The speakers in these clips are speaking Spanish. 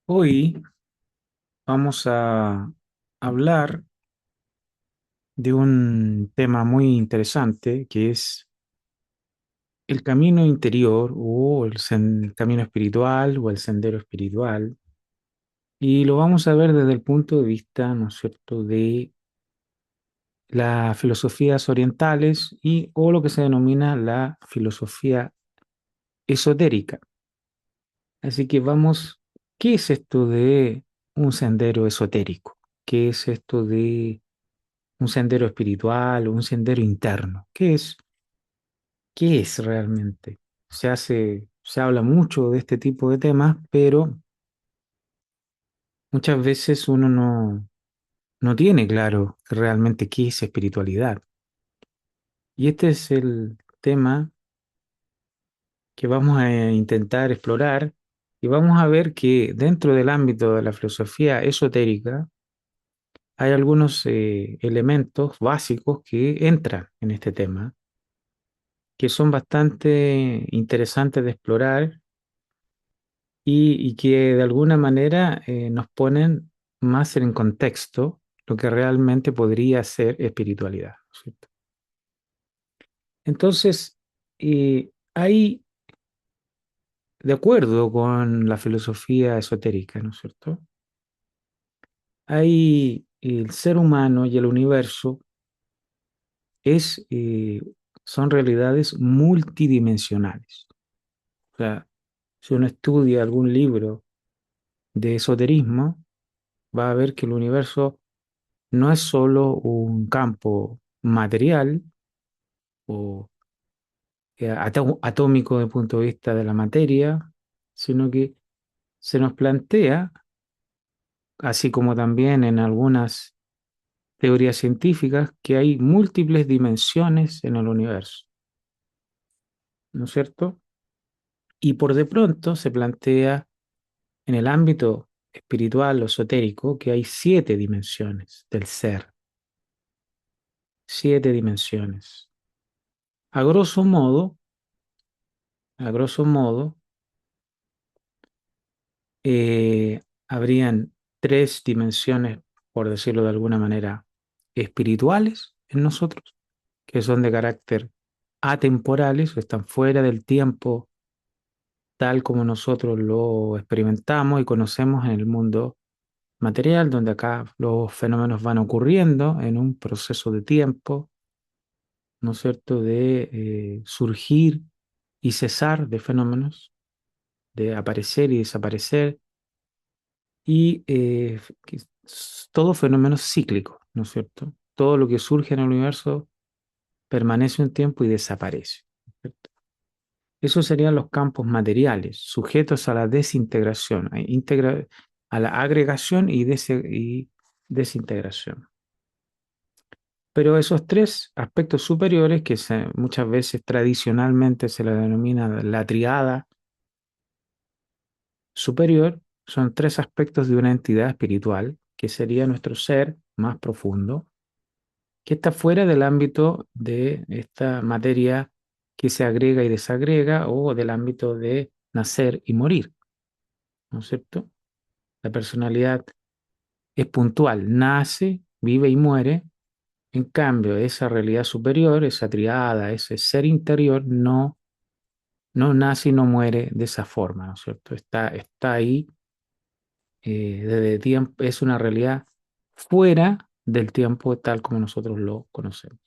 Hoy vamos a hablar de un tema muy interesante que es el camino interior o camino espiritual o el sendero espiritual. Y lo vamos a ver desde el punto de vista, ¿no es cierto?, de las filosofías orientales y o lo que se denomina la filosofía esotérica. Así que vamos, ¿qué es esto de un sendero esotérico? ¿Qué es esto de un sendero espiritual o un sendero interno? ¿Qué es realmente? Se habla mucho de este tipo de temas, pero muchas veces uno no tiene claro realmente qué es espiritualidad. Y este es el tema que vamos a intentar explorar y vamos a ver que dentro del ámbito de la filosofía esotérica hay algunos elementos básicos que entran en este tema, que son bastante interesantes de explorar y que de alguna manera nos ponen más en contexto lo que realmente podría ser espiritualidad, ¿no es cierto? Entonces, hay, de acuerdo con la filosofía esotérica, ¿no es cierto? Hay el ser humano y el universo es, son realidades multidimensionales. O sea, si uno estudia algún libro de esoterismo, va a ver que el universo no es solo un campo material o atómico desde el punto de vista de la materia, sino que se nos plantea, así como también en algunas teorías científicas, que hay múltiples dimensiones en el universo, ¿no es cierto? Y por de pronto se plantea en el ámbito espiritual o esotérico que hay 7 dimensiones del ser, 7 dimensiones. A grosso modo, a grosso modo, eh, habrían 3 dimensiones, por decirlo de alguna manera, espirituales en nosotros, que son de carácter atemporales, o están fuera del tiempo tal como nosotros lo experimentamos y conocemos en el mundo material, donde acá los fenómenos van ocurriendo en un proceso de tiempo, ¿no es cierto?, de surgir y cesar de fenómenos, de aparecer y desaparecer, y todo fenómeno cíclico, ¿no es cierto? Todo lo que surge en el universo permanece un tiempo y desaparece, ¿no es cierto? Esos serían los campos materiales, sujetos a la desintegración, a la agregación y desintegración. Pero esos 3 aspectos superiores, que muchas veces tradicionalmente se le denomina la triada superior, son 3 aspectos de una entidad espiritual, que sería nuestro ser más profundo, que está fuera del ámbito de esta materia que se agrega y desagrega o del ámbito de nacer y morir, ¿no es cierto? La personalidad es puntual, nace, vive y muere. En cambio, esa realidad superior, esa triada, ese ser interior, no nace y no muere de esa forma, ¿no es cierto? Está ahí desde tiempo, es una realidad fuera del tiempo tal como nosotros lo conocemos.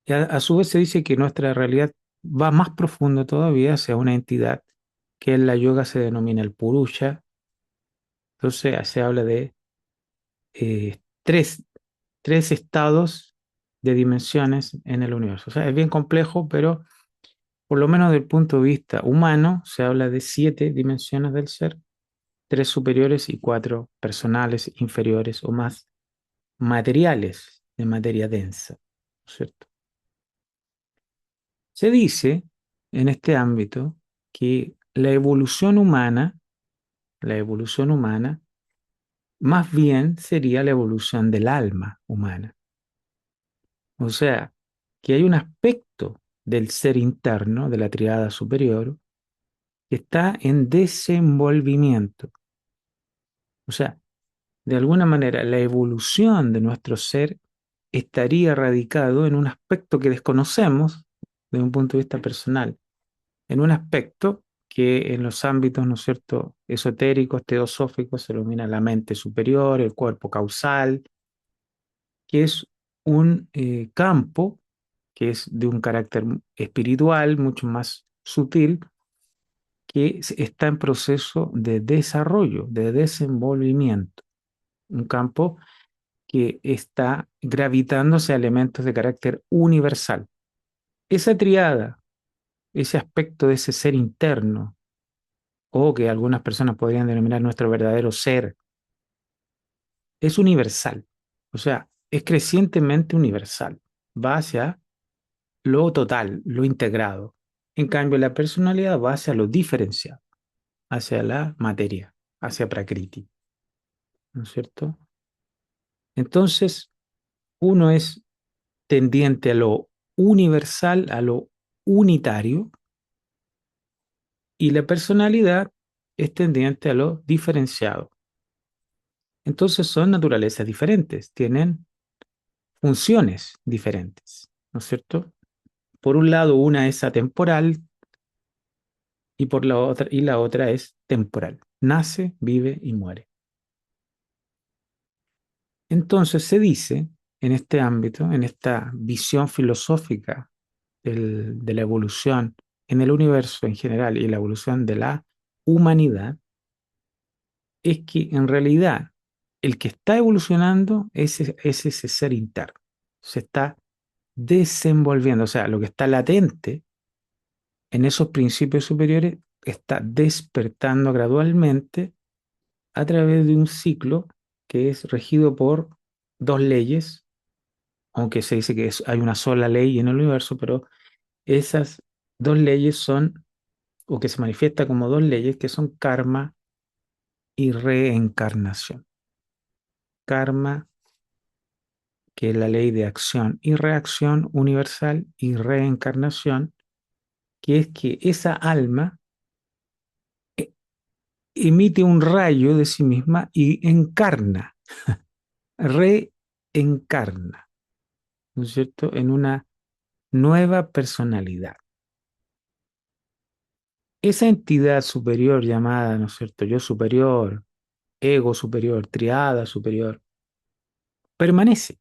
Y a su vez se dice que nuestra realidad va más profundo todavía hacia una entidad que en la yoga se denomina el Purusha. Entonces se habla de eh, tres, tres estados de dimensiones en el universo. O sea, es bien complejo, pero por lo menos desde el punto de vista humano se habla de 7 dimensiones del ser, 3 superiores y 4 personales, inferiores o más materiales de materia densa, ¿no es cierto? Se dice en este ámbito que la evolución humana, más bien sería la evolución del alma humana. O sea, que hay un aspecto del ser interno, de la triada superior, que está en desenvolvimiento. O sea, de alguna manera, la evolución de nuestro ser estaría radicado en un aspecto que desconocemos desde un punto de vista personal, en un aspecto que en los ámbitos, ¿no es cierto?, esotéricos, teosóficos, se denomina la mente superior, el cuerpo causal, que es un campo que es de un carácter espiritual, mucho más sutil, que está en proceso de desarrollo, de desenvolvimiento. Un campo que está gravitándose a elementos de carácter universal. Esa triada, ese aspecto de ese ser interno, o que algunas personas podrían denominar nuestro verdadero ser, es universal. O sea, es crecientemente universal. Va hacia lo total, lo integrado. En cambio, la personalidad va hacia lo diferenciado, hacia la materia, hacia Prakriti. ¿No es cierto? Entonces, uno es tendiente a lo universal, a lo unitario, y la personalidad es tendiente a lo diferenciado. Entonces son naturalezas diferentes, tienen funciones diferentes, ¿no es cierto? Por un lado, una es atemporal y la otra es temporal. Nace, vive y muere. Entonces se dice en este ámbito, en esta visión filosófica de la evolución en el universo en general y la evolución de la humanidad, es que en realidad el que está evolucionando es ese ser interno. Se está desenvolviendo, o sea, lo que está latente en esos principios superiores está despertando gradualmente a través de un ciclo que es regido por dos leyes, aunque se dice que hay una sola ley en el universo, pero esas dos leyes son, o que se manifiesta como dos leyes, que son karma y reencarnación. Karma, que es la ley de acción y reacción universal, y reencarnación, que es que esa alma emite un rayo de sí misma y encarna, reencarna, ¿no es cierto?, en una nueva personalidad. Esa entidad superior llamada, ¿no es cierto?, yo superior, ego superior, triada superior, permanece.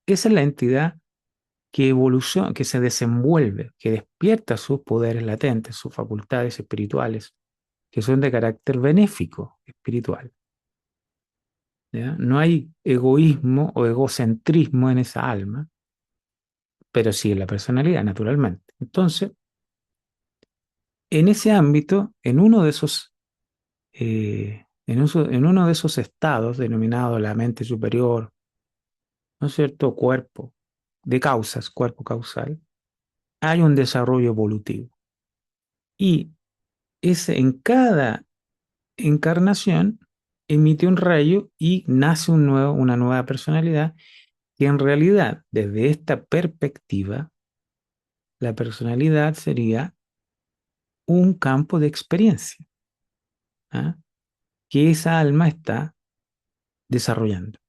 Esa es la entidad que evoluciona, que se desenvuelve, que despierta sus poderes latentes, sus facultades espirituales, que son de carácter benéfico espiritual. ¿Ya? No hay egoísmo o egocentrismo en esa alma, pero sí en la personalidad, naturalmente. Entonces, en ese ámbito, en uno de esos estados denominado la mente superior, ¿no es cierto? Cuerpo de causas, cuerpo causal, hay un desarrollo evolutivo. Y en cada encarnación emite un rayo y nace una nueva personalidad que en realidad, desde esta perspectiva, la personalidad sería un campo de experiencia, ¿ah?, que esa alma está desarrollando.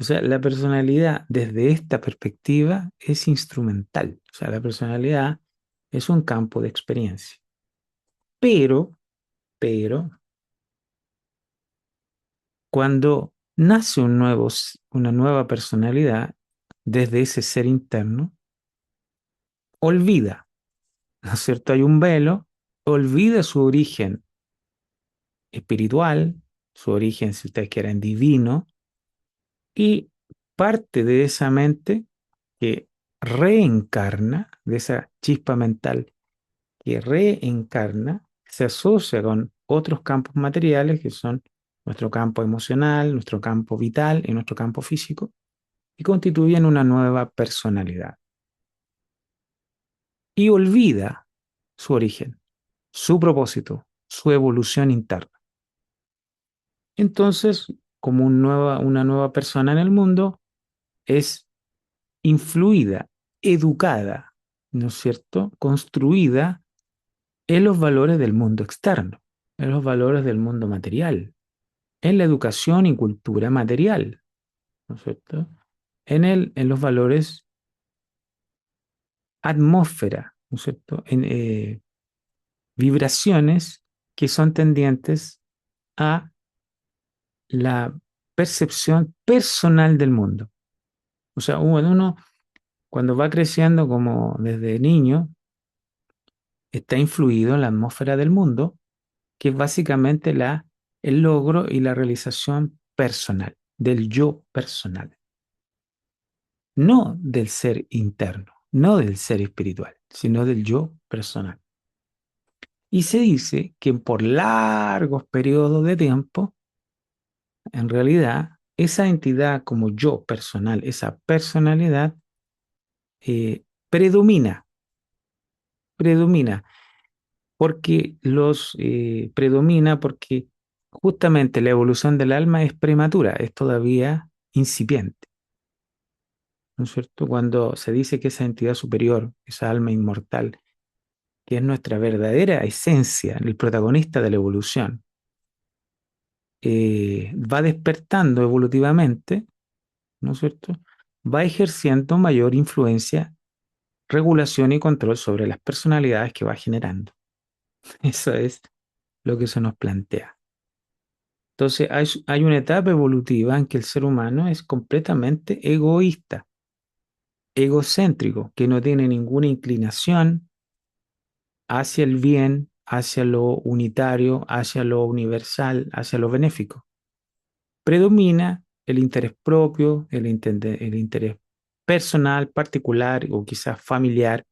O sea, la personalidad desde esta perspectiva es instrumental. O sea, la personalidad es un campo de experiencia. Pero, pero, cuando nace una nueva personalidad desde ese ser interno, olvida, ¿no es cierto? Hay un velo, olvida su origen espiritual, su origen, si ustedes quieren, divino, y parte de esa mente que reencarna, de esa chispa mental que reencarna, se asocia con otros campos materiales que son nuestro campo emocional, nuestro campo vital y nuestro campo físico, y constituyen una nueva personalidad. Y olvida su origen, su propósito, su evolución interna. Entonces, como una nueva persona en el mundo, es influida, educada, ¿no es cierto?, construida en los valores del mundo externo, en los valores del mundo material, en la educación y cultura material, ¿no es cierto? En los valores atmósfera, ¿no es cierto? En vibraciones que son tendientes a la percepción personal del mundo. O sea, uno cuando va creciendo como desde niño, está influido en la atmósfera del mundo, que es básicamente el logro y la realización personal, del yo personal, no del ser interno, no del ser espiritual, sino del yo personal. Y se dice que por largos periodos de tiempo, en realidad, esa entidad como yo personal, esa personalidad, predomina, predomina, predomina porque justamente la evolución del alma es prematura, es todavía incipiente, ¿no es cierto? Cuando se dice que esa entidad superior, esa alma inmortal, que es nuestra verdadera esencia, el protagonista de la evolución, va despertando evolutivamente, ¿no es cierto? Va ejerciendo mayor influencia, regulación y control sobre las personalidades que va generando. Eso es lo que se nos plantea. Entonces, hay una etapa evolutiva en que el ser humano es completamente egoísta, egocéntrico, que no tiene ninguna inclinación hacia el bien, hacia lo unitario, hacia lo universal, hacia lo benéfico. Predomina el interés propio, el interés personal, particular o quizás familiar,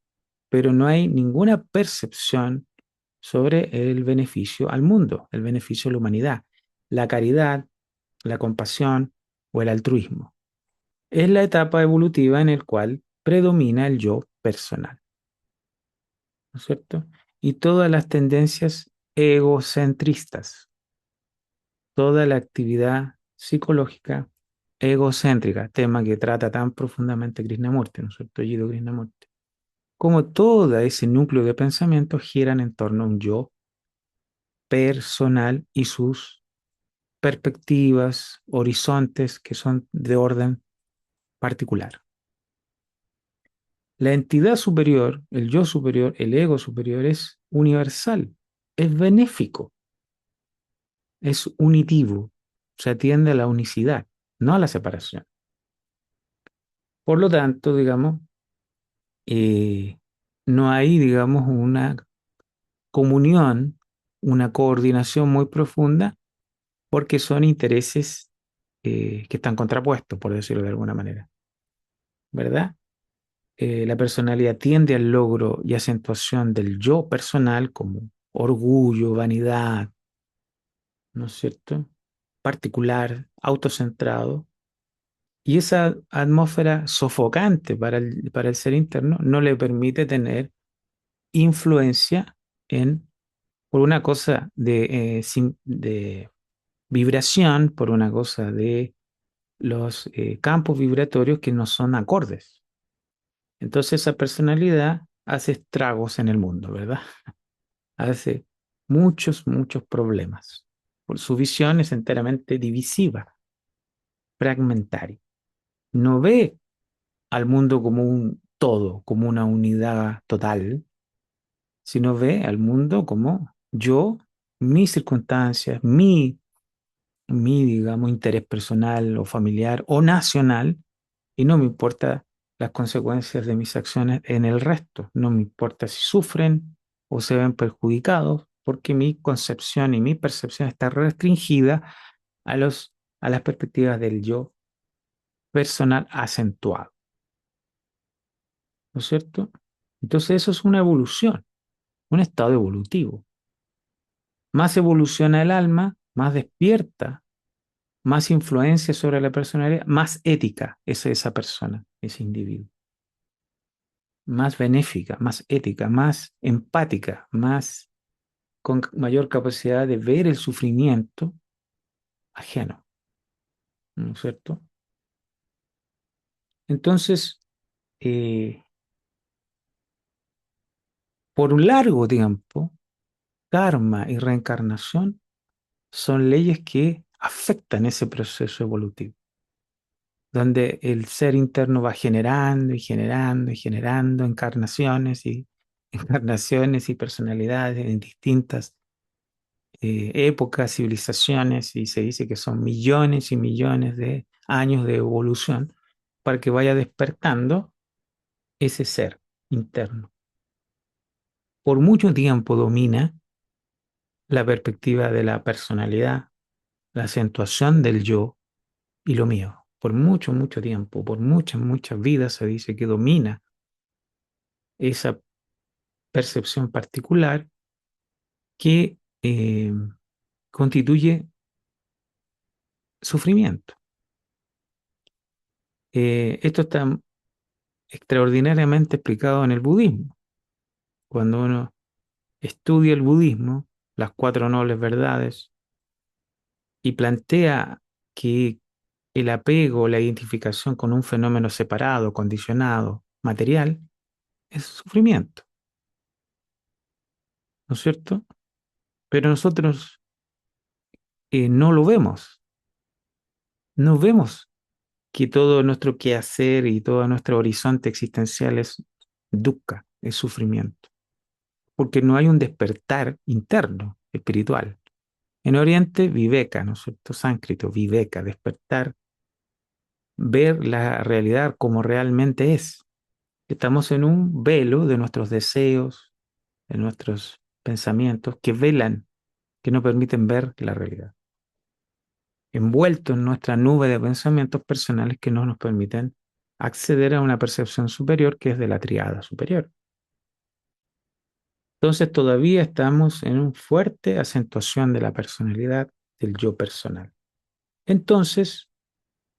pero no hay ninguna percepción sobre el beneficio al mundo, el beneficio a la humanidad, la caridad, la compasión o el altruismo. Es la etapa evolutiva en la cual predomina el yo personal, ¿no es cierto? Y todas las tendencias egocentristas, toda la actividad psicológica egocéntrica, tema que trata tan profundamente Krishnamurti, ¿no es cierto? Jiddu Krishnamurti. Como todo ese núcleo de pensamiento giran en torno a un yo personal y sus perspectivas, horizontes que son de orden particular. La entidad superior, el yo superior, el ego superior es universal, es benéfico, es unitivo, se atiende a la unicidad, no a la separación. Por lo tanto, digamos, eh, no hay, digamos, una comunión, una coordinación muy profunda, porque son intereses que están contrapuestos, por decirlo de alguna manera, ¿verdad? La personalidad tiende al logro y acentuación del yo personal como orgullo, vanidad, ¿no es cierto? Particular, autocentrado. Y esa atmósfera sofocante para el ser interno no le permite tener influencia en, por una cosa de vibración, por una cosa de los campos vibratorios que no son acordes. Entonces esa personalidad hace estragos en el mundo, ¿verdad? Hace muchos, muchos problemas. Por su visión es enteramente divisiva, fragmentaria. No ve al mundo como un todo, como una unidad total, sino ve al mundo como yo, mis circunstancias, digamos, interés personal o familiar o nacional, y no me importa las consecuencias de mis acciones en el resto. No me importa si sufren o se ven perjudicados, porque mi concepción y mi percepción está restringida a a las perspectivas del yo personal acentuado, ¿no es cierto? Entonces eso es una evolución, un estado evolutivo. Más evoluciona el alma, más despierta, más influencia sobre la personalidad, más ética es esa persona, ese individuo. Más benéfica, más ética, más empática, más con mayor capacidad de ver el sufrimiento ajeno, ¿no es cierto? Entonces, eh, por un largo tiempo, karma y reencarnación son leyes que afectan ese proceso evolutivo, donde el ser interno va generando y generando y generando encarnaciones y encarnaciones y personalidades en distintas épocas, civilizaciones, y se dice que son millones y millones de años de evolución para que vaya despertando ese ser interno. Por mucho tiempo domina la perspectiva de la personalidad, la acentuación del yo y lo mío. Por mucho, mucho tiempo, por muchas, muchas vidas se dice que domina esa percepción particular que constituye sufrimiento. Esto está extraordinariamente explicado en el budismo. Cuando uno estudia el budismo, las cuatro nobles verdades, y plantea que el apego, la identificación con un fenómeno separado, condicionado, material, es sufrimiento, ¿no es cierto? Pero nosotros no lo vemos, no vemos que todo nuestro quehacer y todo nuestro horizonte existencial es dukkha, es sufrimiento, porque no hay un despertar interno, espiritual. En Oriente, viveka, ¿no es cierto? Sánscrito, viveka, despertar, ver la realidad como realmente es. Estamos en un velo de nuestros deseos, de nuestros pensamientos que velan, que no permiten ver la realidad. Envueltos en nuestra nube de pensamientos personales que no nos permiten acceder a una percepción superior que es de la triada superior. Entonces todavía estamos en una fuerte acentuación de la personalidad del yo personal. Entonces,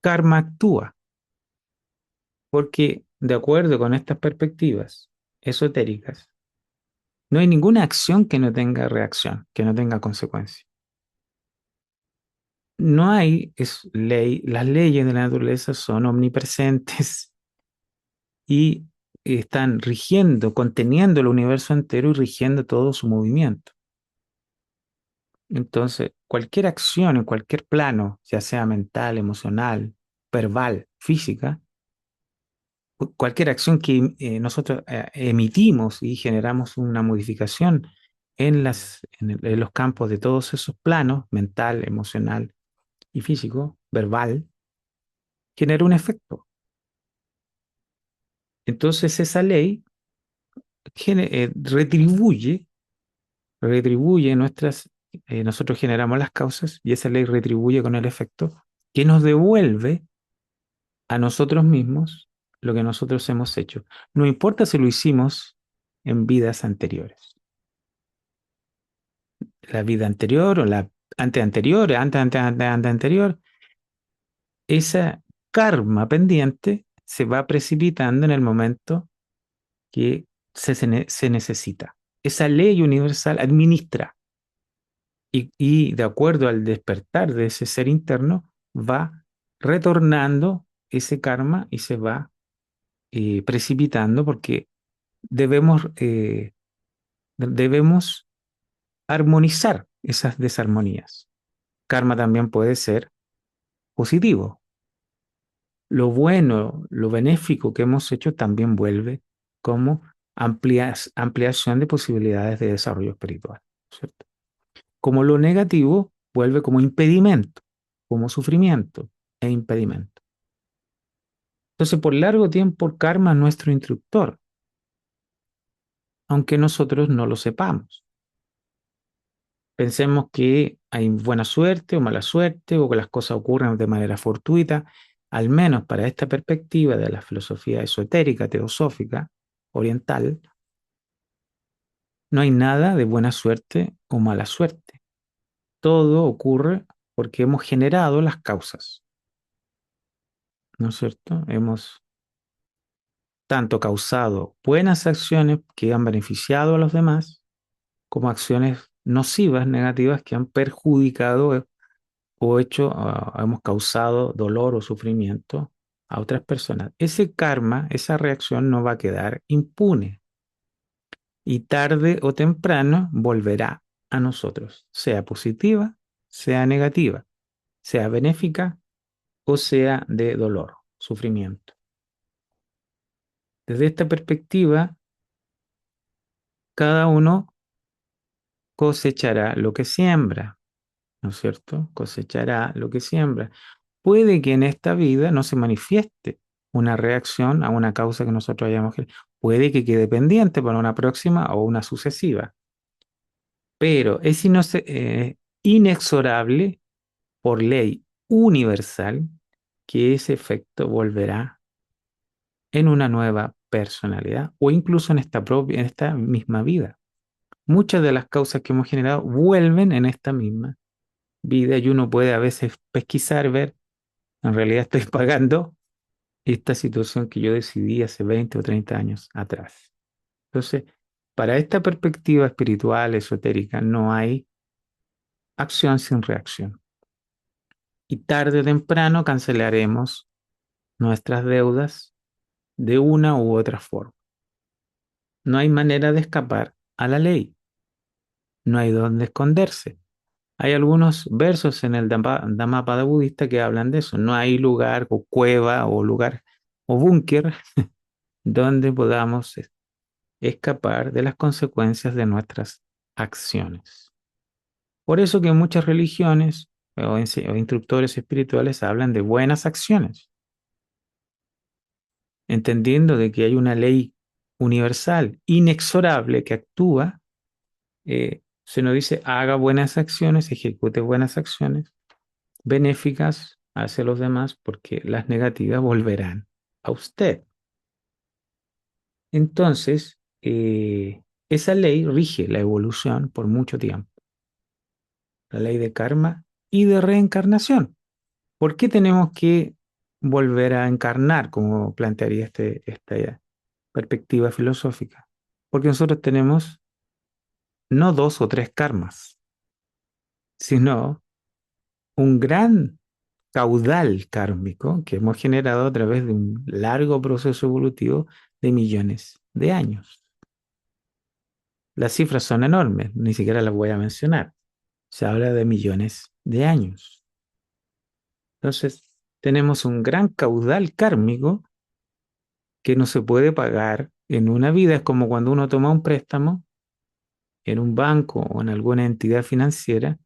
karma actúa, porque de acuerdo con estas perspectivas esotéricas, no hay ninguna acción que no tenga reacción, que no tenga consecuencia. No hay es ley, las leyes de la naturaleza son omnipresentes y están rigiendo, conteniendo el universo entero y rigiendo todo su movimiento. Entonces, cualquier acción en cualquier plano, ya sea mental, emocional, verbal, física, cualquier acción que nosotros emitimos y generamos una modificación en los campos de todos esos planos, mental, emocional y físico, verbal, genera un efecto. Entonces esa ley retribuye nosotros generamos las causas y esa ley retribuye con el efecto que nos devuelve a nosotros mismos lo que nosotros hemos hecho. No importa si lo hicimos en vidas anteriores. La vida anterior o la anterior, anterior, esa karma pendiente se va precipitando en el momento que se necesita. Esa ley universal administra y de acuerdo al despertar de ese ser interno va retornando ese karma y se va precipitando porque debemos, debemos armonizar esas desarmonías. Karma también puede ser positivo. Lo bueno, lo benéfico que hemos hecho también vuelve como ampliación de posibilidades de desarrollo espiritual, ¿cierto? Como lo negativo vuelve como impedimento, como sufrimiento e impedimento. Entonces, por largo tiempo, el karma es nuestro instructor, aunque nosotros no lo sepamos. Pensemos que hay buena suerte o mala suerte o que las cosas ocurren de manera fortuita, al menos para esta perspectiva de la filosofía esotérica, teosófica, oriental, no hay nada de buena suerte o mala suerte. Todo ocurre porque hemos generado las causas, ¿no es cierto? Hemos tanto causado buenas acciones que han beneficiado a los demás, como acciones nocivas, negativas, que han perjudicado o hecho, hemos causado dolor o sufrimiento a otras personas. Ese karma, esa reacción no va a quedar impune y tarde o temprano volverá. a nosotros, sea positiva, sea negativa, sea benéfica o sea de dolor, sufrimiento. Desde esta perspectiva, cada uno cosechará lo que siembra, ¿no es cierto? Cosechará lo que siembra. Puede que en esta vida no se manifieste una reacción a una causa que nosotros hayamos generado. Puede que quede pendiente para una próxima o una sucesiva, pero es inexorable por ley universal que ese efecto volverá en una nueva personalidad o incluso en esta misma vida. Muchas de las causas que hemos generado vuelven en esta misma vida y uno puede a veces pesquisar, ver, en realidad estoy pagando esta situación que yo decidí hace 20 o 30 años atrás. Entonces, para esta perspectiva espiritual, esotérica, no hay acción sin reacción. Y tarde o temprano cancelaremos nuestras deudas de una u otra forma. No hay manera de escapar a la ley. No hay dónde esconderse. Hay algunos versos en el Dhammapada budista que hablan de eso. No hay lugar o cueva o lugar o búnker donde podamos escapar de las consecuencias de nuestras acciones. Por eso que muchas religiones o instructores espirituales hablan de buenas acciones, entendiendo de que hay una ley universal, inexorable, que actúa. Se nos dice, haga buenas acciones, ejecute buenas acciones benéficas hacia los demás, porque las negativas volverán a usted. Entonces, esa ley rige la evolución por mucho tiempo, la ley de karma y de reencarnación. ¿Por qué tenemos que volver a encarnar, como plantearía esta perspectiva filosófica? Porque nosotros tenemos no dos o tres karmas, sino un gran caudal kármico que hemos generado a través de un largo proceso evolutivo de millones de años. Las cifras son enormes, ni siquiera las voy a mencionar. Se habla de millones de años. Entonces, tenemos un gran caudal kármico que no se puede pagar en una vida. Es como cuando uno toma un préstamo en un banco o en alguna entidad financiera,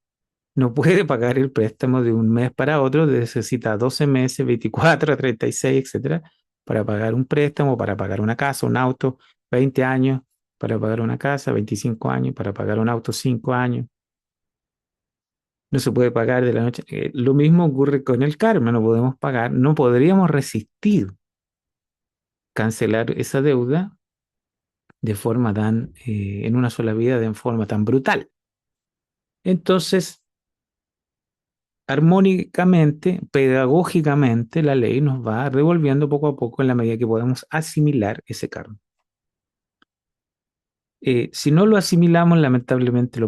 no puede pagar el préstamo de un mes para otro, necesita 12 meses, 24, 36, etcétera, para pagar un préstamo, para pagar una casa, un auto, 20 años para pagar una casa, 25 años para pagar un auto, 5 años. No se puede pagar de la noche. Lo mismo ocurre con el karma, no podemos pagar, no podríamos resistir cancelar esa deuda de forma tan, en una sola vida, de forma tan brutal. Entonces, armónicamente, pedagógicamente, la ley nos va revolviendo poco a poco en la medida que podemos asimilar ese karma. Si no lo asimilamos, lamentablemente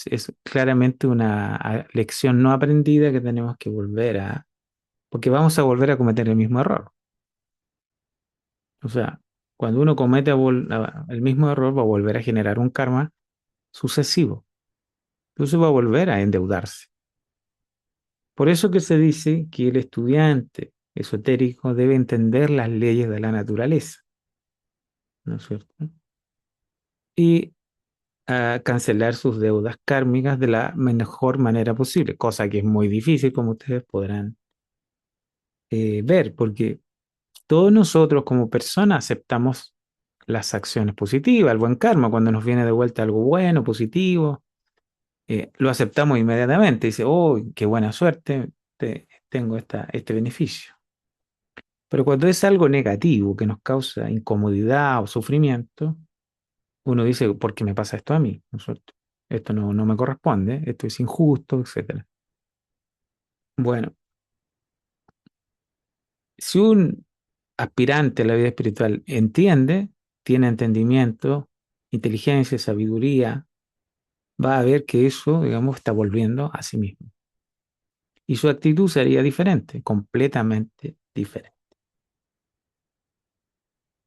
es claramente una lección no aprendida que tenemos que volver a, porque vamos a volver a cometer el mismo error. O sea, cuando uno comete el mismo error, va a volver a generar un karma sucesivo. Entonces va a volver a endeudarse. Por eso que se dice que el estudiante esotérico debe entender las leyes de la naturaleza, ¿no es cierto? Y cancelar sus deudas kármicas de la mejor manera posible, cosa que es muy difícil, como ustedes podrán ver, porque todos nosotros como personas aceptamos las acciones positivas, el buen karma, cuando nos viene de vuelta algo bueno, positivo, lo aceptamos inmediatamente. Dice, oh, qué buena suerte, tengo este beneficio. Pero cuando es algo negativo que nos causa incomodidad o sufrimiento, uno dice, ¿por qué me pasa esto a mí? ¿No es cierto? Esto no me corresponde, esto es injusto, etcétera. Bueno, si un aspirante a la vida espiritual entiende, tiene entendimiento, inteligencia, sabiduría, va a ver que eso, digamos, está volviendo a sí mismo. Y su actitud sería diferente, completamente diferente.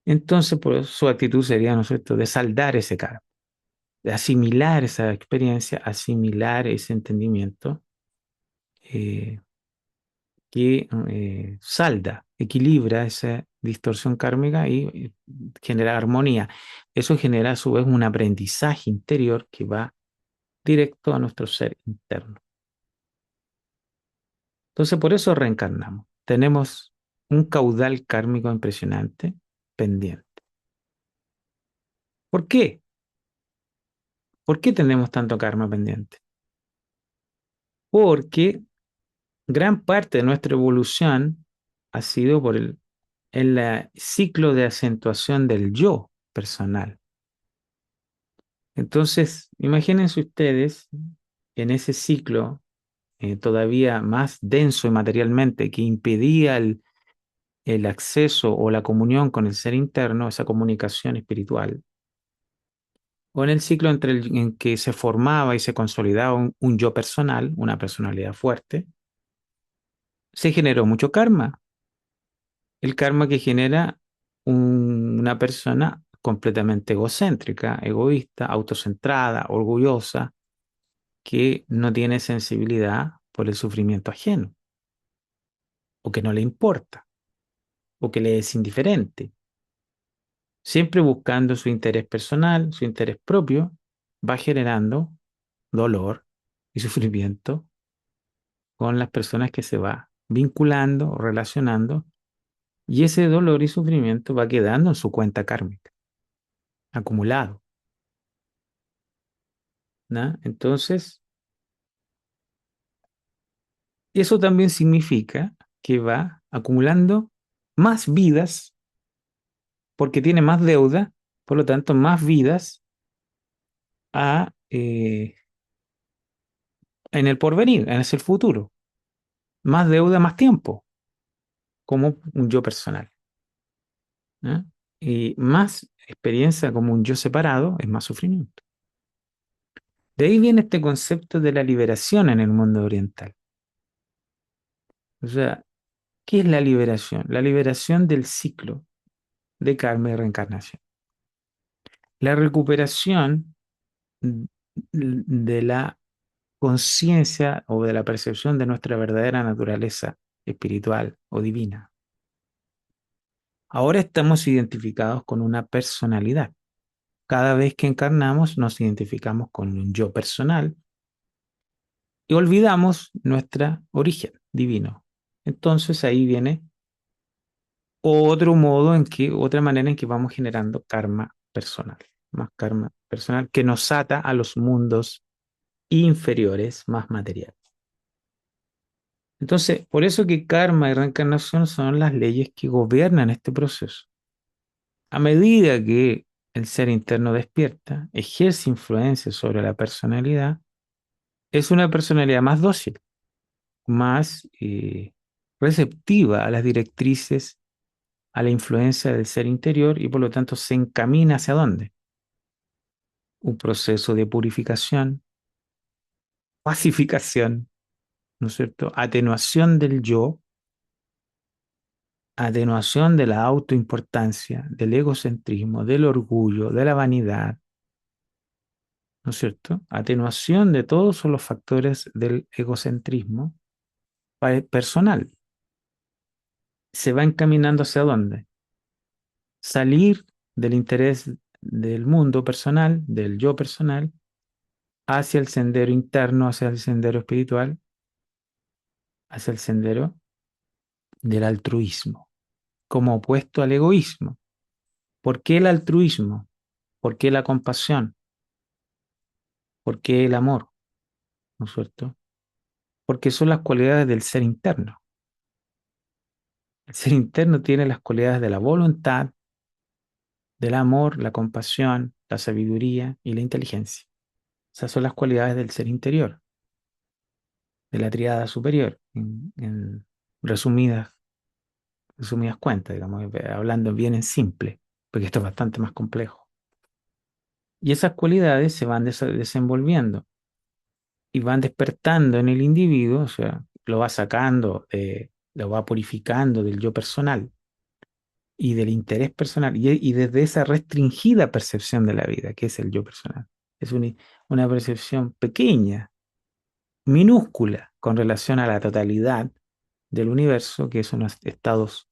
Entonces, pues, su actitud sería, ¿no es cierto?, de saldar ese karma. asimilar esa experiencia, asimilar ese entendimiento eh, que salda, equilibra esa distorsión kármica y genera armonía. Eso genera a su vez un aprendizaje interior que va directo a nuestro ser interno. Entonces, por eso reencarnamos. Tenemos un caudal kármico impresionante pendiente. ¿Por qué? ¿Por qué tenemos tanto karma pendiente? Porque gran parte de nuestra evolución ha sido por el ciclo de acentuación del yo personal. Entonces, imagínense ustedes en ese ciclo todavía más denso y materialmente que impedía el acceso o la comunión con el ser interno, esa comunicación espiritual, o en el ciclo en que se formaba y se consolidaba un yo personal, una personalidad fuerte, se generó mucho karma. El karma que genera una persona completamente egocéntrica, egoísta, autocentrada, orgullosa, que no tiene sensibilidad por el sufrimiento ajeno, o que no le importa, o que le es indiferente. Siempre buscando su interés personal, su interés propio, va generando dolor y sufrimiento con las personas que se va vinculando o relacionando, y ese dolor y sufrimiento va quedando en su cuenta kármica, acumulado, ¿no? Entonces, eso también significa que va acumulando más vidas porque tiene más deuda, por lo tanto, más vidas en el porvenir, en el futuro. Más deuda, más tiempo, como un yo personal, ¿no? Y más experiencia como un yo separado es más sufrimiento. De ahí viene este concepto de la liberación en el mundo oriental. O sea, ¿qué es la liberación? La liberación del ciclo de karma y reencarnación. La recuperación de la conciencia o de la percepción de nuestra verdadera naturaleza espiritual o divina. Ahora estamos identificados con una personalidad. Cada vez que encarnamos nos identificamos con un yo personal y olvidamos nuestro origen divino. Entonces ahí viene otra manera en que vamos generando karma personal, más karma personal que nos ata a los mundos inferiores más materiales. Entonces, por eso que karma y reencarnación son las leyes que gobiernan este proceso. A medida que el ser interno despierta, ejerce influencia sobre la personalidad, es una personalidad más dócil, más receptiva a las directrices, a la influencia del ser interior y por lo tanto se encamina hacia dónde? Un proceso de purificación, pacificación, ¿no es cierto? Atenuación del yo, atenuación de la autoimportancia, del egocentrismo, del orgullo, de la vanidad, ¿no es cierto? Atenuación de todos los factores del egocentrismo personal. ¿Se va encaminando hacia dónde? Salir del interés del mundo personal, del yo personal, hacia el sendero interno, hacia el sendero espiritual, hacia el sendero del altruismo, como opuesto al egoísmo. ¿Por qué el altruismo? ¿Por qué la compasión? ¿Por qué el amor? ¿No es cierto? Porque son las cualidades del ser interno. El ser interno tiene las cualidades de la voluntad, del amor, la compasión, la sabiduría y la inteligencia. Esas son las cualidades del ser interior, de la triada superior, en resumidas, resumidas cuentas, digamos, hablando bien en simple, porque esto es bastante más complejo. Y esas cualidades se van desenvolviendo y van despertando en el individuo, o sea, lo va sacando, lo va purificando del yo personal y del interés personal y desde esa restringida percepción de la vida, que es el yo personal. es una percepción pequeña, minúscula, con relación a la totalidad del universo, que son los estados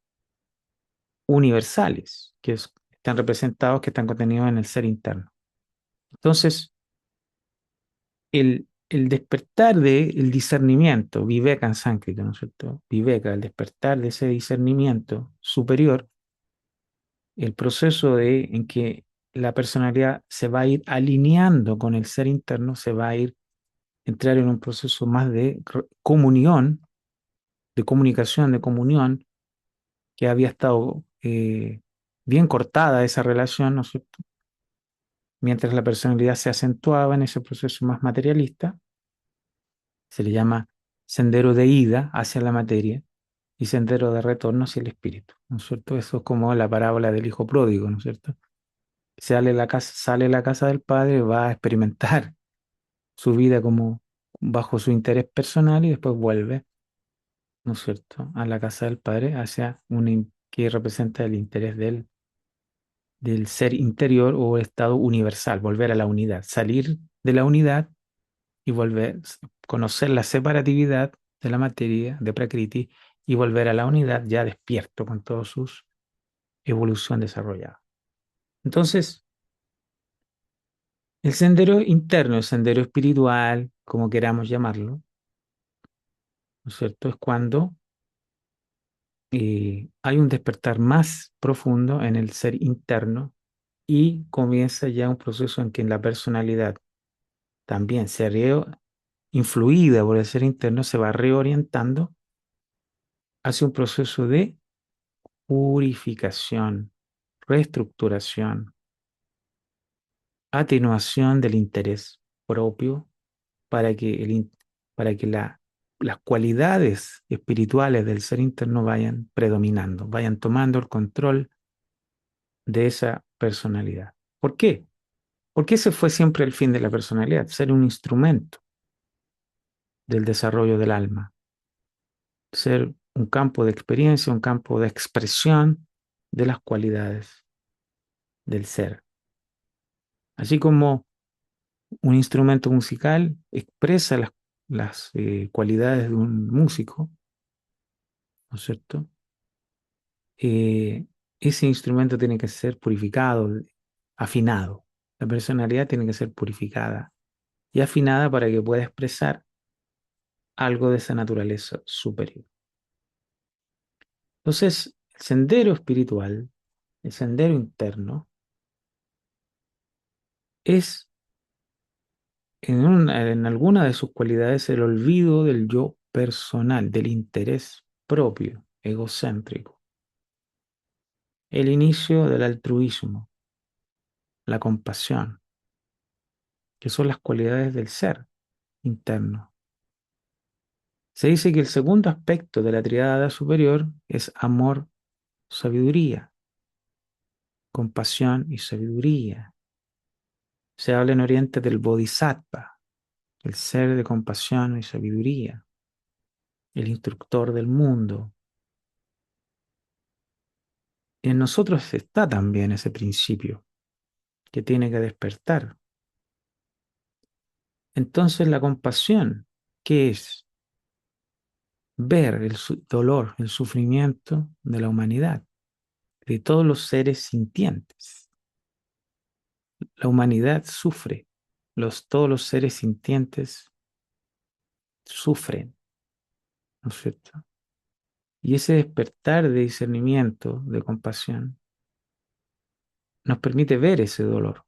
universales, están representados, que están contenidos en el ser interno. Entonces, el despertar del discernimiento, viveka en sánscrito, ¿no es cierto? Viveka, el despertar de ese discernimiento superior, el proceso en que la personalidad se va a ir alineando con el ser interno, se va a ir entrar en un proceso más de comunión, de comunicación, de comunión, que había estado bien cortada esa relación, ¿no es cierto? Mientras la personalidad se acentuaba en ese proceso más materialista, se le llama sendero de ida hacia la materia y sendero de retorno hacia el espíritu, ¿no es cierto? Eso es como la parábola del hijo pródigo, ¿no es cierto? Sale de la casa del padre, va a experimentar su vida como bajo su interés personal y después vuelve, ¿no es cierto?, a la casa del padre hacia que representa el interés del ser interior o estado universal, volver a la unidad, salir de la unidad y volver, conocer la separatividad de la materia, de Prakriti, y volver a la unidad ya despierto con toda su evolución desarrollada. Entonces, el sendero interno, el sendero espiritual, como queramos llamarlo, ¿no es cierto?, es cuando hay un despertar más profundo en el ser interno y comienza ya un proceso en que la personalidad también influida por el ser interno, se va reorientando hacia un proceso de purificación, reestructuración, atenuación del interés propio para que, para que las cualidades espirituales del ser interno vayan predominando, vayan tomando el control de esa personalidad. ¿Por qué? Porque ese fue siempre el fin de la personalidad, ser un instrumento del desarrollo del alma, ser un campo de experiencia, un campo de expresión de las cualidades del ser. Así como un instrumento musical expresa las cualidades de un músico, ¿no es cierto? Ese instrumento tiene que ser purificado, afinado. La personalidad tiene que ser purificada y afinada para que pueda expresar algo de esa naturaleza superior. Entonces, el sendero espiritual, el sendero interno, es en alguna de sus cualidades el olvido del yo personal, del interés propio, egocéntrico, el inicio del altruismo, la compasión, que son las cualidades del ser interno. Se dice que el segundo aspecto de la triada superior es amor, sabiduría, compasión y sabiduría. Se habla en Oriente del Bodhisattva, el ser de compasión y sabiduría, el instructor del mundo. En nosotros está también ese principio que tiene que despertar. Entonces la compasión, ¿qué es? Ver el dolor, el sufrimiento de la humanidad, de todos los seres sintientes. La humanidad sufre, todos los seres sintientes sufren, ¿no es cierto? Y ese despertar de discernimiento, de compasión, nos permite ver ese dolor,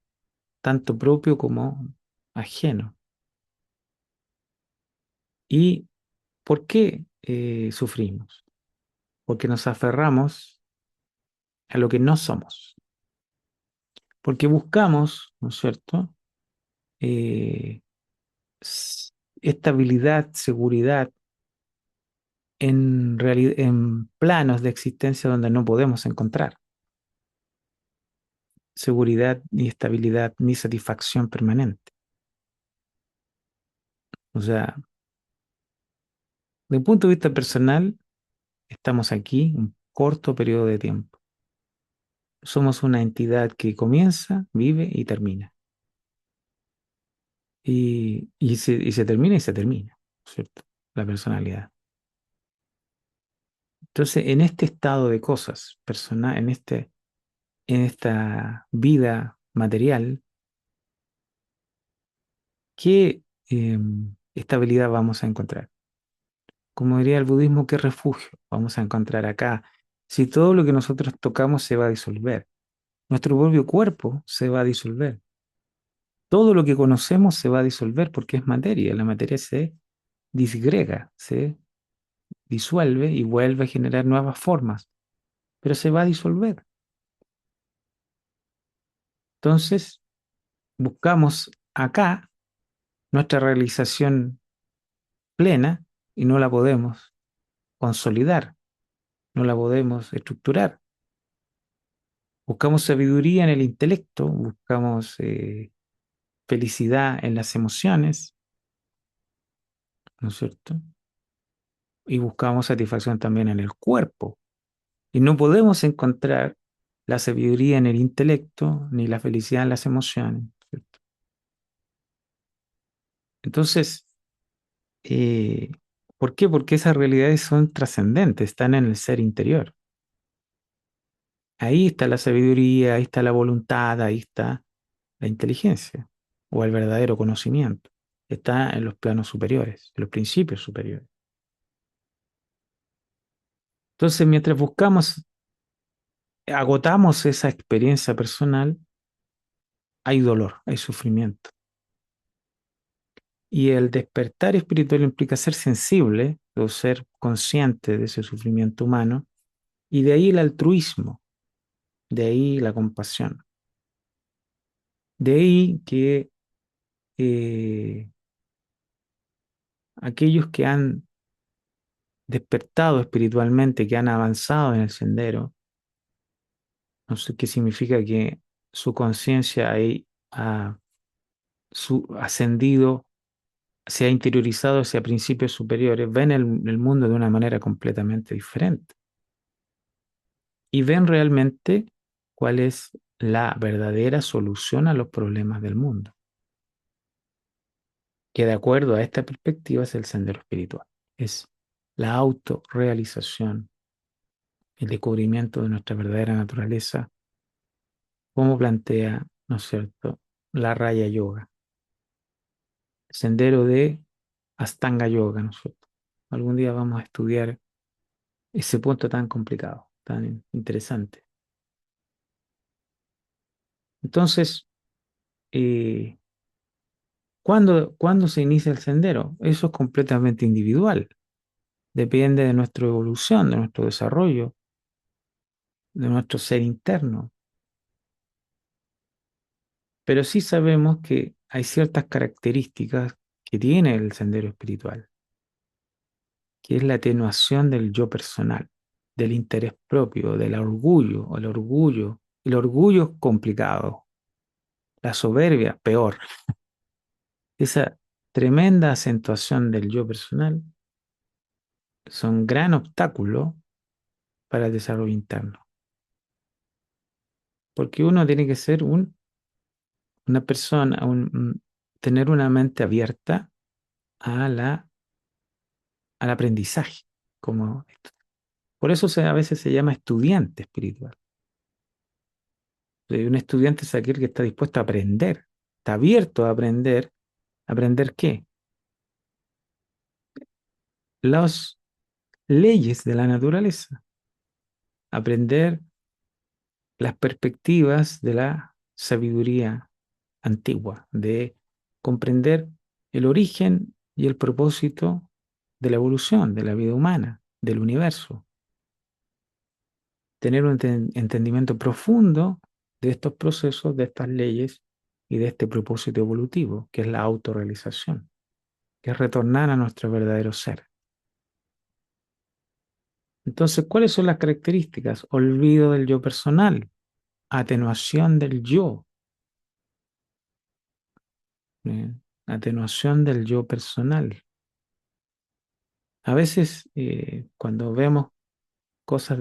tanto propio como ajeno. ¿Y por qué sufrimos? Porque nos aferramos a lo que no somos, porque buscamos, ¿no es cierto?, eh, estabilidad, seguridad en planos de existencia donde no podemos encontrar seguridad, ni estabilidad, ni satisfacción permanente. O sea, desde el punto de vista personal, estamos aquí un corto periodo de tiempo. Somos una entidad que comienza, vive y termina. y se termina y se termina, ¿cierto? La personalidad. Entonces, en este estado de cosas, en esta vida material, ¿qué estabilidad vamos a encontrar? Como diría el budismo, ¿qué refugio vamos a encontrar acá? Si todo lo que nosotros tocamos se va a disolver, nuestro propio cuerpo se va a disolver, todo lo que conocemos se va a disolver porque es materia, la materia se disgrega, se disuelve y vuelve a generar nuevas formas, pero se va a disolver. Entonces, buscamos acá nuestra realización plena y no la podemos consolidar, no la podemos estructurar. Buscamos sabiduría en el intelecto, buscamos felicidad en las emociones, ¿no es cierto? Y buscamos satisfacción también en el cuerpo. Y no podemos encontrar la sabiduría en el intelecto ni la felicidad en las emociones, ¿cierto? Entonces, eh, ¿por qué? Porque esas realidades son trascendentes, están en el ser interior. Ahí está la sabiduría, ahí está la voluntad, ahí está la inteligencia o el verdadero conocimiento. Está en los planos superiores, en los principios superiores. Entonces, mientras agotamos esa experiencia personal, hay dolor, hay sufrimiento. Y el despertar espiritual implica ser sensible o ser consciente de ese sufrimiento humano, y de ahí el altruismo, de ahí la compasión, de ahí que eh, aquellos que han despertado espiritualmente, que han avanzado en el sendero, no sé qué significa que su conciencia ha ascendido, se ha interiorizado hacia principios superiores, ven el mundo de una manera completamente diferente y ven realmente cuál es la verdadera solución a los problemas del mundo, que de acuerdo a esta perspectiva es el sendero espiritual, es la autorrealización, el descubrimiento de nuestra verdadera naturaleza, como plantea, ¿no es cierto?, la Raya Yoga, el sendero de Astanga Yoga, ¿no es cierto? Algún día vamos a estudiar ese punto tan complicado, tan interesante. Entonces, eh, ¿cuándo se inicia el sendero? Eso es completamente individual. Depende de nuestra evolución, de nuestro desarrollo, de nuestro ser interno. Pero sí sabemos que hay ciertas características que tiene el sendero espiritual, que es la atenuación del yo personal, del interés propio, del orgullo, o el orgullo. El orgullo es complicado, la soberbia peor. Esa tremenda acentuación del yo personal son gran obstáculo para el desarrollo interno, porque uno tiene que ser una persona, tener una mente abierta a al aprendizaje. Como, por eso a veces se llama estudiante espiritual. Un estudiante es aquel que está dispuesto a aprender, está abierto a aprender. ¿Aprender qué? Las leyes de la naturaleza, aprender las perspectivas de la sabiduría antigua, de comprender el origen y el propósito de la evolución, de la vida humana, del universo, tener un entendimiento profundo de estos procesos, de estas leyes y de este propósito evolutivo, que es la autorrealización, que es retornar a nuestro verdadero ser. Entonces, ¿cuáles son las características? Olvido del yo personal, atenuación del yo, ¿eh? Atenuación del yo personal. A veces, cuando vemos cosas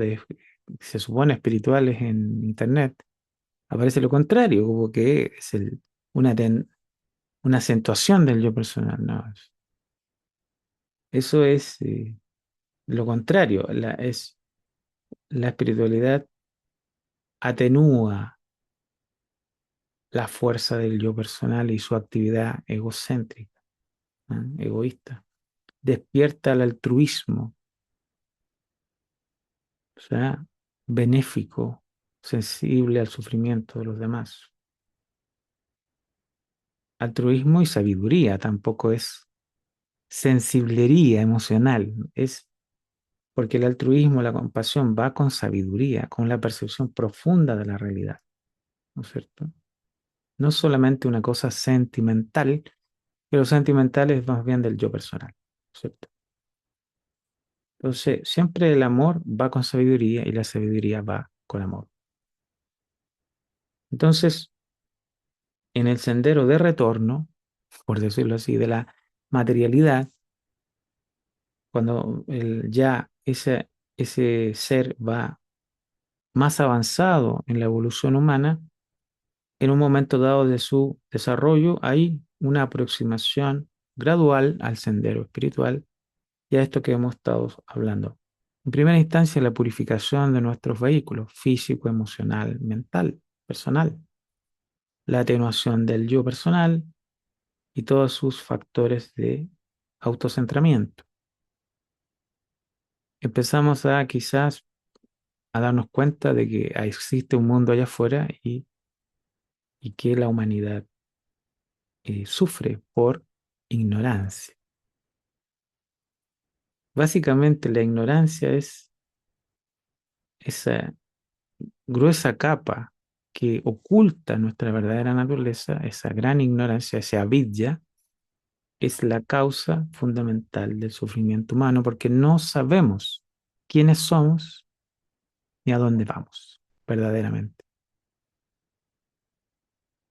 se supone espirituales en internet, aparece lo contrario, como que es una una acentuación del yo personal, no. Eso es lo contrario, la espiritualidad atenúa la fuerza del yo personal y su actividad egocéntrica, ¿no? Egoísta. Despierta el altruismo, o sea, benéfico, sensible al sufrimiento de los demás. Altruismo y sabiduría, tampoco es sensiblería emocional, es porque el altruismo, la compasión va con sabiduría, con la percepción profunda de la realidad, ¿no es cierto? No solamente una cosa sentimental, que lo sentimental es más bien del yo personal, ¿cierto? Entonces, siempre el amor va con sabiduría y la sabiduría va con amor. Entonces, en el sendero de retorno, por decirlo así, de la materialidad, cuando ya ese ser va más avanzado en la evolución humana, en un momento dado de su desarrollo hay una aproximación gradual al sendero espiritual y a esto que hemos estado hablando. En primera instancia, la purificación de nuestros vehículos, físico, emocional, mental, personal, la atenuación del yo personal y todos sus factores de autocentramiento. Empezamos a quizás a darnos cuenta de que existe un mundo allá afuera y que la humanidad sufre por ignorancia. Básicamente la ignorancia es esa gruesa capa que oculta nuestra verdadera naturaleza, esa gran ignorancia, ese avidya, es la causa fundamental del sufrimiento humano porque no sabemos quiénes somos ni a dónde vamos verdaderamente.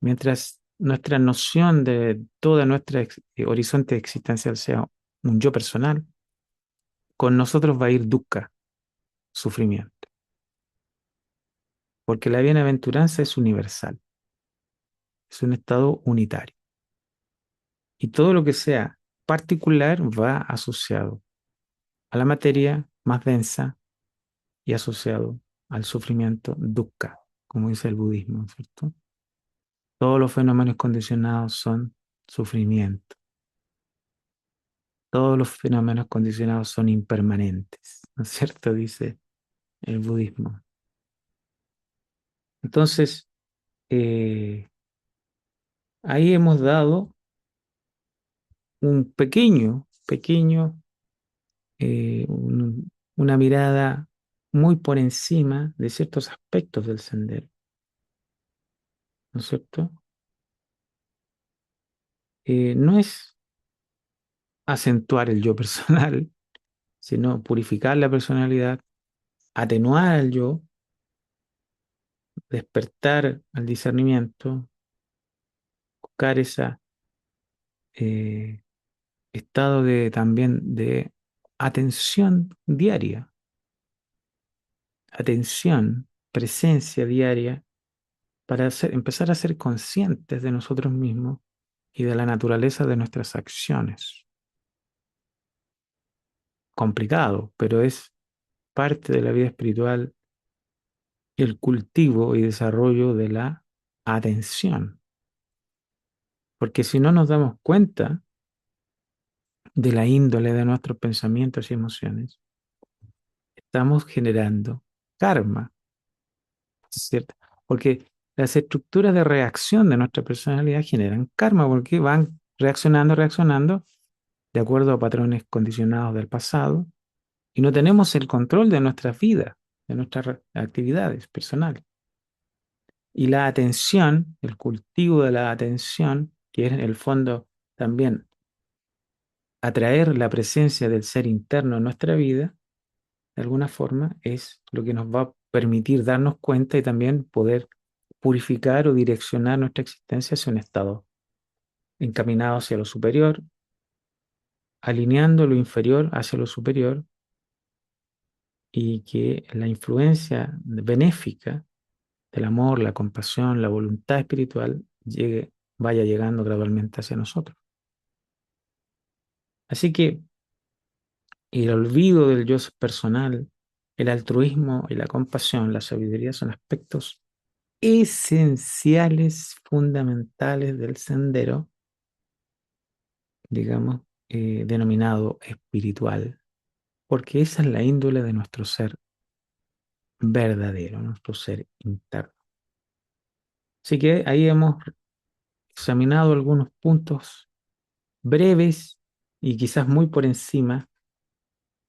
Mientras nuestra noción de toda nuestra horizonte existencial sea un yo personal, con nosotros va a ir dukkha, sufrimiento, porque la bienaventuranza es universal, es un estado unitario. Y todo lo que sea particular va asociado a la materia más densa y asociado al sufrimiento dukkha, como dice el budismo, ¿cierto? Todos los fenómenos condicionados son sufrimiento. Todos los fenómenos condicionados son impermanentes, ¿no es cierto? Dice el budismo. Entonces, eh, ahí hemos dado un pequeño, una mirada muy por encima de ciertos aspectos del sendero, ¿no es cierto? No es acentuar el yo personal, sino purificar la personalidad, atenuar al yo, despertar al discernimiento, buscar ese estado de también de atención diaria, atención, presencia diaria, para empezar a ser conscientes de nosotros mismos y de la naturaleza de nuestras acciones. Complicado, pero es parte de la vida espiritual el cultivo y desarrollo de la atención. Porque si no nos damos cuenta de la índole de nuestros pensamientos y emociones, estamos generando karma, ¿cierto? Porque las estructuras de reacción de nuestra personalidad generan karma porque van reaccionando de acuerdo a patrones condicionados del pasado y no tenemos el control de nuestras vidas, de nuestras actividades personales. Y la atención, el cultivo de la atención, que es en el fondo también atraer la presencia del ser interno en nuestra vida, de alguna forma es lo que nos va a permitir darnos cuenta y también poder purificar o direccionar nuestra existencia hacia un estado encaminado hacia lo superior, alineando lo inferior hacia lo superior y que la influencia benéfica del amor, la compasión, la voluntad espiritual llegue vaya llegando gradualmente hacia nosotros. Así que el olvido del yo personal, el altruismo y la compasión, la sabiduría son aspectos esenciales, fundamentales del sendero, digamos, denominado espiritual, porque esa es la índole de nuestro ser verdadero, nuestro ser interno. Así que ahí hemos examinado algunos puntos breves y quizás muy por encima,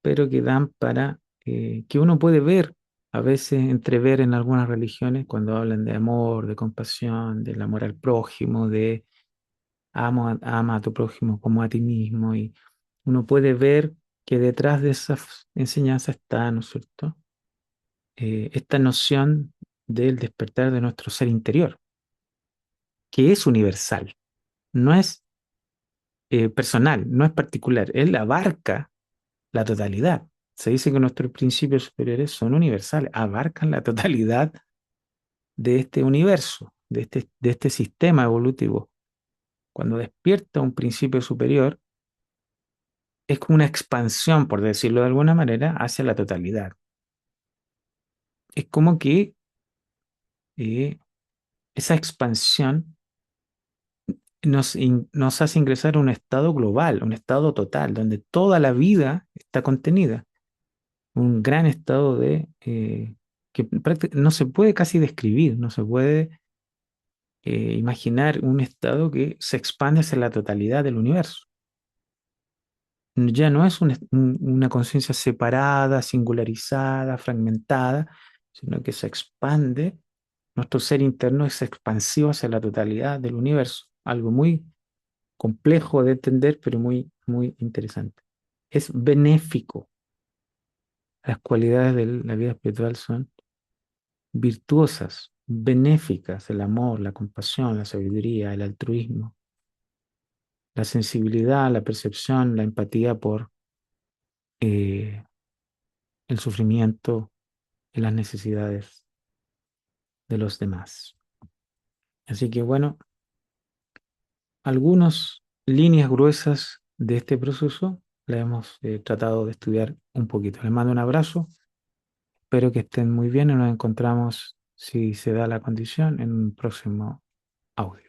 pero que dan para que uno puede ver, a veces entrever en algunas religiones cuando hablan de amor, de compasión, del amor al prójimo, de ama a tu prójimo como a ti mismo, y uno puede ver que detrás de esas enseñanzas está, ¿no es cierto? Esta noción del despertar de nuestro ser interior, que es universal, no es personal, no es particular, él abarca la totalidad. Se dice que nuestros principios superiores son universales, abarcan la totalidad de este universo, de este sistema evolutivo. Cuando despierta un principio superior, es como una expansión, por decirlo de alguna manera, hacia la totalidad. Es como que eh, esa expansión nos hace ingresar a un estado global, un estado total, donde toda la vida está contenida. Un gran estado que no se puede casi describir, no se puede imaginar un estado que se expande hacia la totalidad del universo. Ya no es una conciencia separada, singularizada, fragmentada, sino que se expande. Nuestro ser interno es expansivo hacia la totalidad del universo, algo muy complejo de entender, pero muy, muy interesante. Es benéfico. Las cualidades de la vida espiritual son virtuosas, benéficas, el amor, la compasión, la sabiduría, el altruismo, la sensibilidad, la percepción, la empatía por eh, el sufrimiento y las necesidades de los demás. Así que bueno, algunas líneas gruesas de este proceso las hemos tratado de estudiar un poquito. Les mando un abrazo, espero que estén muy bien y nos encontramos, si se da la condición, en un próximo audio.